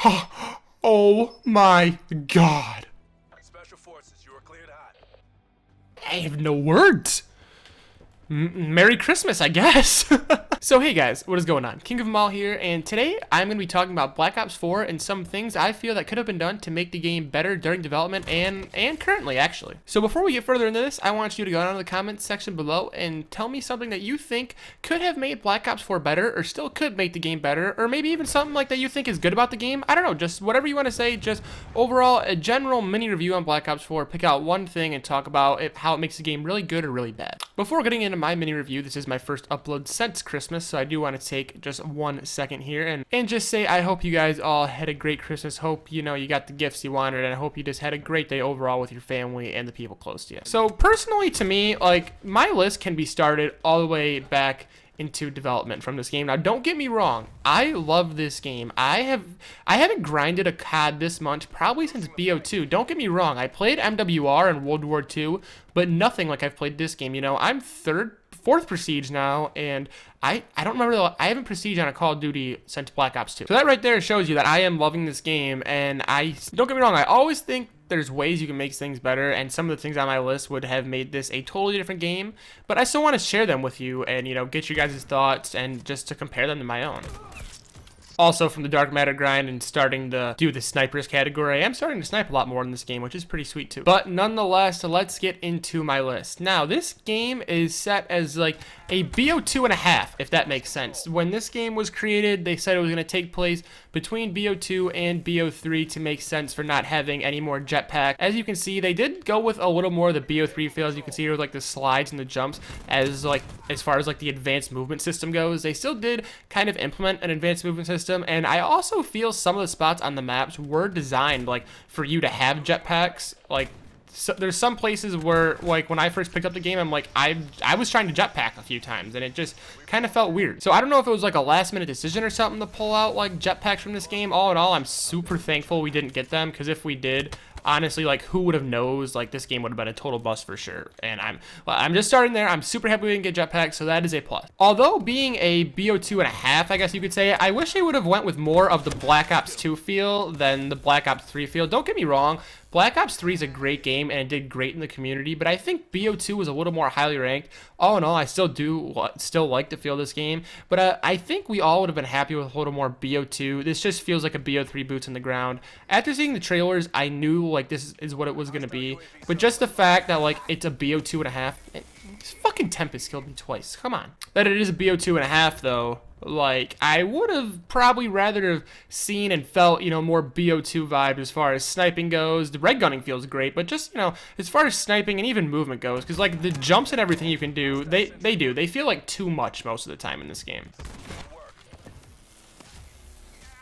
Oh my god. Special forces, you are cleared hot. I have no words. Merry Christmas, I guess. So hey guys, what is going on? KingOfEmAll here, and today I'm going to be talking about Black Ops 4 and some things I feel that could have been done to make the game better during development and currently, actually. So before we get further into this, I want you to go down to the comments section below and tell me something that you think could have made Black Ops 4 better, or still could make the game better, or maybe even something like that you think is good about the game. I don't know, just whatever you want to say. Just overall, a general mini review on Black Ops 4. Pick out one thing and talk about how it makes the game really good or really bad. Before getting into my mini review, this is my first upload since Christmas, so I do want to take just 1 second here and just say I hope you guys all had a great Christmas. Hope you got the gifts you wanted, and I hope you just had a great day overall with your family and the people close to you. So personally, to me, like, my list can be started all the way back into development from this game. Now, don't get me wrong, I love this game. I haven't grinded a COD this much probably since BO2. Don't get me wrong, I played MWR and World War II, but nothing like I've played this game. I'm fourth Prestige now, and I don't remember I haven't Prestige on a Call of Duty since Black Ops 2. So that right there shows you that I am loving this game, and don't get me wrong, I always think there's ways you can make things better, and some of the things on my list would have made this a totally different game, but I still want to share them with you and, get your guys' thoughts and just to compare them to my own. Also, from the Dark Matter grind and starting to do the snipers category, I am starting to snipe a lot more in this game, which is pretty sweet too. But nonetheless, let's get into my list. Now, this game is set as like a BO2.5, if that makes sense. When this game was created, they said it was going to take place between BO2 and BO3 to make sense for not having any more jetpack. As you can see, they did go with a little more of the BO3 feel. As you can see here with like the slides and the jumps, as far as like the advanced movement system goes, they still did kind of implement an advanced movement system. And I also feel some of the spots on the maps were designed like for you to have jetpacks. Like, so there's some places where, like, when I first picked up the game, I'm like, I was trying to jetpack a few times, and it just kind of felt weird. So I don't know if it was like a last minute decision or something to pull out like jetpacks from this game. All in all, I'm super thankful we didn't get them, because if we did, honestly, like, who would have knows, like, this game would have been a total bust for sure. And I'm just starting there. I'm super happy we didn't get jetpacks, so that is a plus. Although being a BO2.5, I guess you could say, I wish they would have went with more of the Black Ops 2 feel than the Black Ops 3 feel. Don't get me wrong, Black Ops 3 is a great game and it did great in the community, but I think BO2 was a little more highly ranked. All in all, I still like to feel this game, but I think we all would have been happy with a little more BO2. This just feels like a BO3 boots in the ground. After seeing the trailers, I knew like this is what it was going to be, but just the fact that like it's a BO2.5, this fucking Tempest killed me twice. Come on. That it is a BO2.5 though. Like, I would have probably rather have seen and felt, more BO2 vibe as far as sniping goes. The red gunning feels great, but just, as far as sniping and even movement goes, because, like, the jumps and everything you can do, they feel like too much most of the time in this game.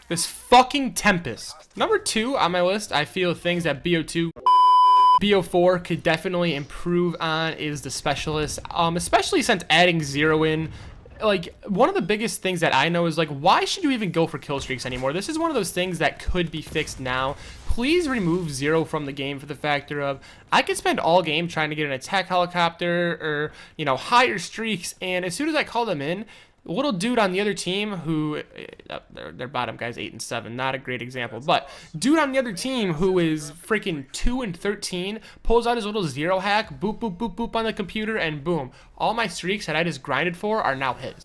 This fucking Tempest. Number 2 on my list, I feel things that BO4 could definitely improve on is the specialist, especially since adding Zero in. Like, one of the biggest things that I know is, like, why should you even go for kill streaks anymore? This is one of those things that could be fixed now. Please remove Zero from the game for the factor of, I could spend all game trying to get an attack helicopter or, higher streaks, and as soon as I call them in, little dude on the other team who, their bottom guy's 8 and 7, not a great example, but dude on the other team who is freaking 2 and 13 pulls out his little Zero hack, boop, boop, boop, boop on the computer, and boom, all my streaks that I just grinded for are now his.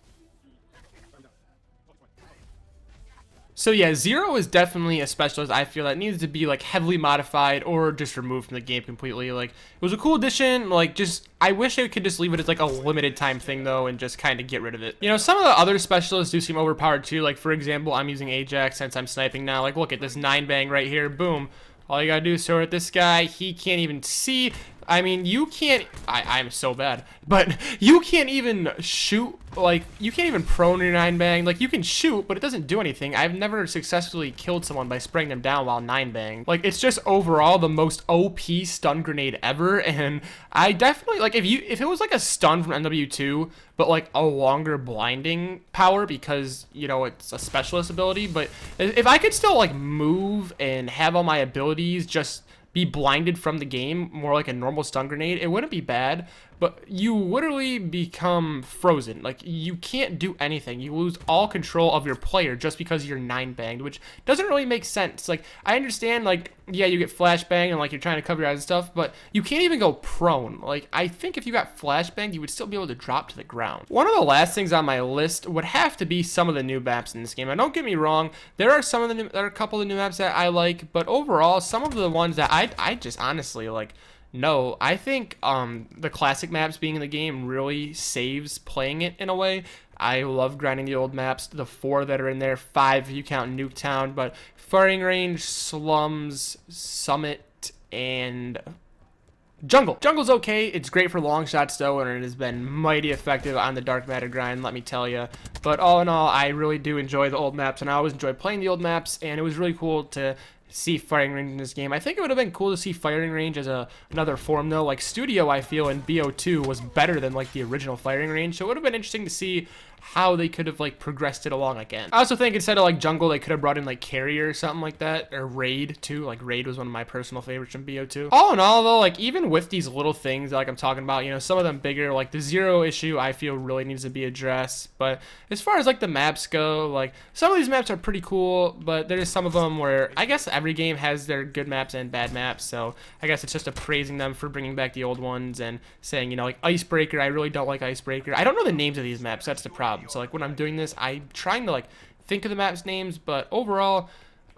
So yeah, Zero is definitely a specialist I feel that needs to be like heavily modified or just removed from the game completely. Like, it was a cool addition, like, just I wish they could just leave it as like a limited time thing though and just kind of get rid of it. Some of the other specialists do seem overpowered too. Like, for example, I'm using Ajax since I'm sniping now. Like, look at this 9-bang right here, boom. All you gotta do is throw it at this guy. He can't even see. I mean, you can't, I'm so bad, but you can't even shoot, like, you can't even prone your 9-bang. Like, you can shoot, but it doesn't do anything. I've never successfully killed someone by spraying them down while 9-bang. Like, it's just overall the most OP stun grenade ever, and I definitely, like, if it was like a stun from MW2, but like a longer blinding power because, it's a specialist ability, but if I could still, like, move and have all my abilities just be blinded from the game, more like a normal stun grenade, it wouldn't be bad. but you literally become frozen. Like, you can't do anything. You lose all control of your player just because you're 9-banged, which doesn't really make sense. Like, I understand, like, yeah, you get flashbang and, like, you're trying to cover your eyes and stuff, but you can't even go prone. Like, I think if you got flashbanged, you would still be able to drop to the ground. One of the last things on my list would have to be some of the new maps in this game. And don't get me wrong, there are a couple of the new maps that I like, but overall, some of the ones that I just honestly, like, no, I think the classic maps being in the game really saves playing it in a way. I love grinding the old maps, the 4 that are in there, 5 if you count Nuketown, but Firing Range, Slums, Summit, and Jungle. Jungle's okay. It's great for long shots though, and it has been mighty effective on the dark matter grind, let me tell you. But all in all, I really do enjoy the old maps, and I always enjoy playing the old maps, and it was really cool to see Firing Range in this game. I think it would have been cool to see Firing Range as another form though. Like, Studio, I feel, in BO2 was better than like the original Firing Range, so it would have been interesting to see how they could have like progressed it along again. I also think instead of like Jungle, they could have brought in like Carrier or something like that, or Raid too. Like, Raid was one of my personal favorites from BO2. All in all though, like, even with these little things like I'm talking about, you know, some of them bigger, like the Zero issue I feel really needs to be addressed. But as far as like the maps go, like, some of these maps are pretty cool, but there's some of them where I guess every game has their good maps and bad maps, so I guess it's just praising them for bringing back the old ones and saying, you know, like Icebreaker, I really don't like Icebreaker. I don't know the names of these maps, that's the problem. So like when I'm doing this, I'm trying to like think of the maps names, but overall,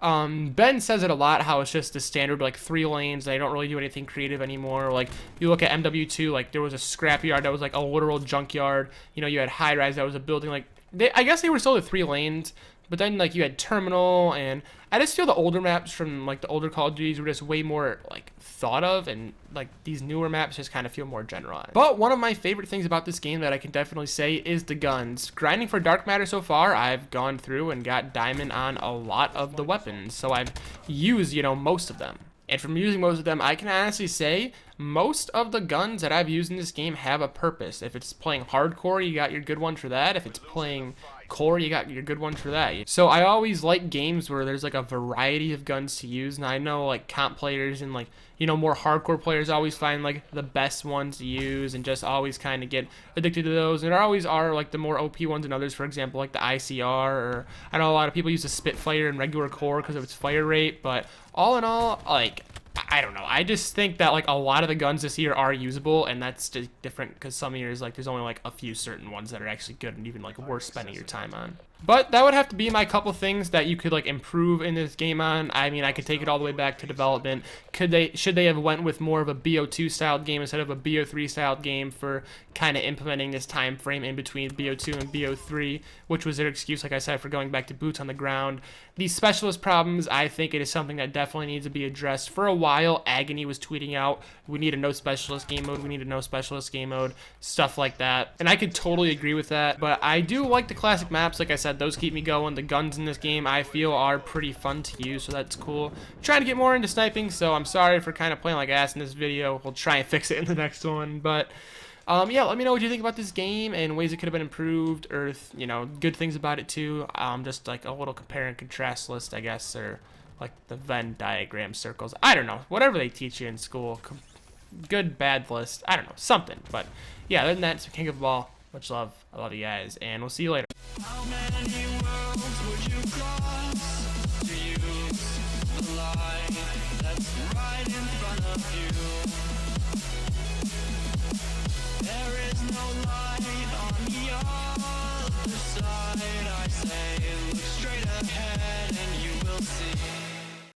Ben says it a lot, how it's just the standard like 3 lanes. They don't really do anything creative anymore. Like, you look at MW2, like there was a scrapyard that was like a literal junkyard. You know, you had High Rise that was a building. Like, I guess they were still the 3 lanes, but then like you had Terminal, and I just feel the older maps from like the older Call of Duties were just way more like thought of, and like these newer maps just kind of feel more generalized. But one of my favorite things about this game that I can definitely say is the guns. Grinding for Dark Matter so far, I've gone through and got Diamond on a lot of the weapons, so I've used, you know, most of them. And from using most of them, I can honestly say most of the guns that I've used in this game have a purpose. If it's playing hardcore, you got your good one for that. If it's playing core, you got your good one for that. So I always like games where there's like a variety of guns to use. And I know like comp players and like, you know, more hardcore players always find like the best ones to use and just always kind of get addicted to those. And there always are like the more OP ones than others. For example, like the ICR, or I know a lot of people use the Spitfire in regular core because of its fire rate. But all in all, like, I don't know. I just think that like a lot of the guns this year are usable, and that's just different because some years like there's only like a few certain ones that are actually good and even like worth spending your time on. But that would have to be my couple things that you could like improve in this game on. I mean, I could take it all the way back to development. Should they have went with more of a BO2 styled game instead of a BO3 styled game for kind of implementing this time frame in between BO2 and BO3, which was their excuse, like I said, for going back to boots on the ground. These specialist problems, I think it is something that definitely needs to be addressed. For a while, Agony was tweeting out, we need a no specialist game mode, we need a no specialist game mode, stuff like that. And I could totally agree with that, but I do like the classic maps. Like I said, those keep me going. The guns in this game, I feel, are pretty fun to use, so that's cool. I'm trying to get more into sniping, so I'm sorry for kind of playing like ass in this video. We'll try and fix it in the next one, but yeah, let me know what you think about this game and ways it could have been improved, or, you know, good things about it too. Just like a little compare and contrast list, I guess, or like the Venn diagram circles. I don't know, whatever they teach you in school. Good, bad list. I don't know, something. But yeah, other than that, it's KingOfEmAll. Much love. I love you guys, and we'll see you later. How many worlds would you cross to use the line that's right in front of you? There is no light on the other side. I say, look straight ahead.